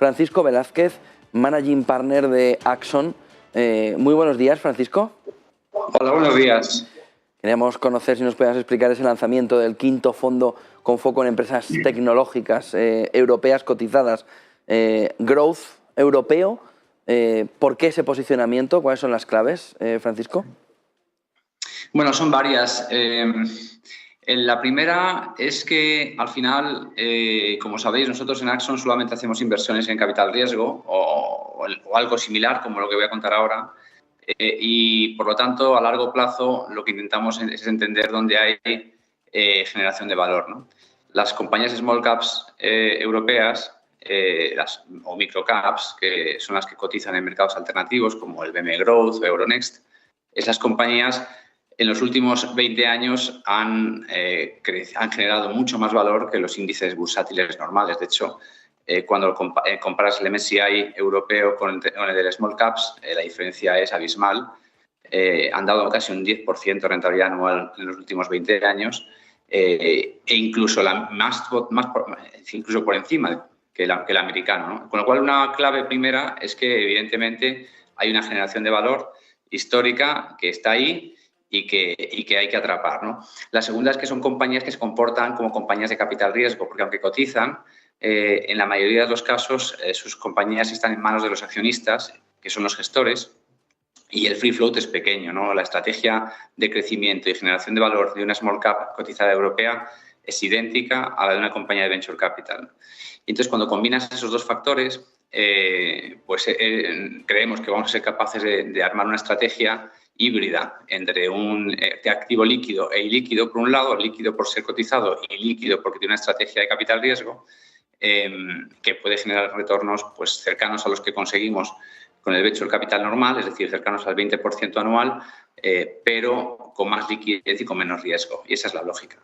Francisco Velázquez, Managing Partner de Axon. Muy buenos días, Francisco. Hola, buenos días. Queríamos conocer si nos podías explicar ese lanzamiento del quinto fondo con foco en empresas tecnológicas europeas cotizadas, Growth Europeo. ¿Por qué ese posicionamiento? ¿Cuáles son las claves, Francisco? Bueno, son varias. La primera es que al final, como sabéis, nosotros en Axon solamente hacemos inversiones en capital riesgo o algo similar, como lo que voy a contar ahora. Y por lo tanto, a largo plazo, lo que intentamos es entender dónde hay generación de valor, ¿no? Las compañías small caps europeas o microcaps, que son las que cotizan en mercados alternativos como el BM Growth o Euronext, esas compañías en los últimos 20 años han generado mucho más valor que los índices bursátiles normales. De hecho, cuando comparas el MSCI europeo con el de Small Caps, la diferencia es abismal. Han dado casi un 10% de rentabilidad anual en los últimos 20 años e incluso, incluso por encima que el americano, ¿no? Con lo cual, una clave primera es que, evidentemente, hay una generación de valor histórica que está ahí y que hay que atrapar, ¿no? La segunda es que son compañías que se comportan como compañías de capital riesgo, porque aunque cotizan, en la mayoría de los casos sus compañías están en manos de los accionistas, que son los gestores, y el free float es pequeño, ¿no? La estrategia de crecimiento y generación de valor de una small cap cotizada europea es idéntica a la de una compañía de venture capital. Y entonces, cuando combinas esos dos factores, creemos que vamos a ser capaces de armar una estrategia híbrida entre un activo líquido e ilíquido, por un lado, líquido por ser cotizado y líquido porque tiene una estrategia de capital riesgo, que puede generar retornos pues, cercanos a los que conseguimos con el venture capital normal, es decir, cercanos al 20% anual, pero con más liquidez y con menos riesgo. Y esa es la lógica.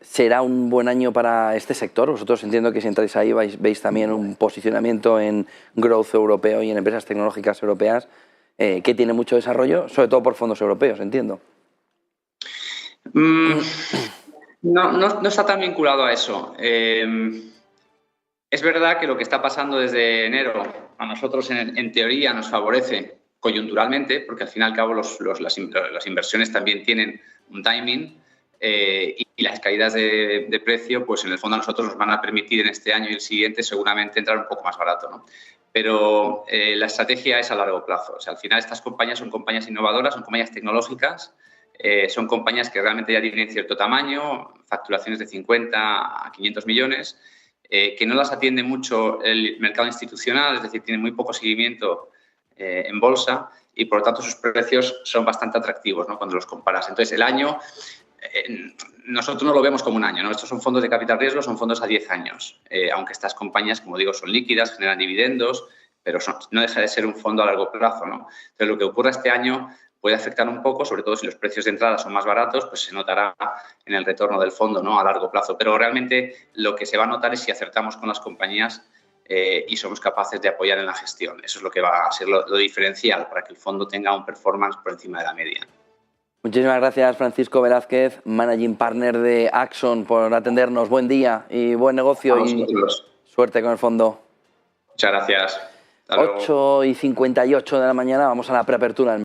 ¿Será un buen año para este sector? Vosotros entiendo que si entráis ahí veis también un posicionamiento en growth europeo y en empresas tecnológicas europeas que tiene mucho desarrollo, sobre todo por fondos europeos, entiendo. No está tan vinculado a eso. Es verdad que lo que está pasando desde enero a nosotros en teoría nos favorece coyunturalmente, porque al fin y al cabo las inversiones también tienen un timing y las caídas de precio, pues en el fondo a nosotros nos van a permitir en este año y el siguiente seguramente entrar un poco más barato, ¿no? Pero la estrategia es a largo plazo. O sea, al final estas compañías son compañías innovadoras, son compañías tecnológicas, son compañías que realmente ya tienen cierto tamaño, facturaciones de 50 a 500 millones, que no las atiende mucho el mercado institucional, es decir, tienen muy poco seguimiento en bolsa y, por lo tanto, sus precios son bastante atractivos, ¿no? Cuando los comparas. Entonces, el año, nosotros no lo vemos como un año, ¿no? Estos son fondos de capital riesgo, son fondos a 10 años, aunque estas compañías, como digo, son líquidas, generan dividendos, pero no deja de ser un fondo a largo plazo, ¿no? Entonces, lo que ocurra este año puede afectar un poco, sobre todo si los precios de entrada son más baratos, pues se notará en el retorno del fondo, ¿no? A largo plazo. Pero realmente lo que se va a notar es si acertamos con las compañías y somos capaces de apoyar en la gestión. Eso es lo que va a ser lo diferencial para que el fondo tenga un performance por encima de la media. Muchísimas gracias, Francisco Velázquez, Managing Partner de Axon, por atendernos. Buen día y buen negocio y suerte con el fondo. Muchas gracias. 8:58 de la mañana, vamos a la preapertura.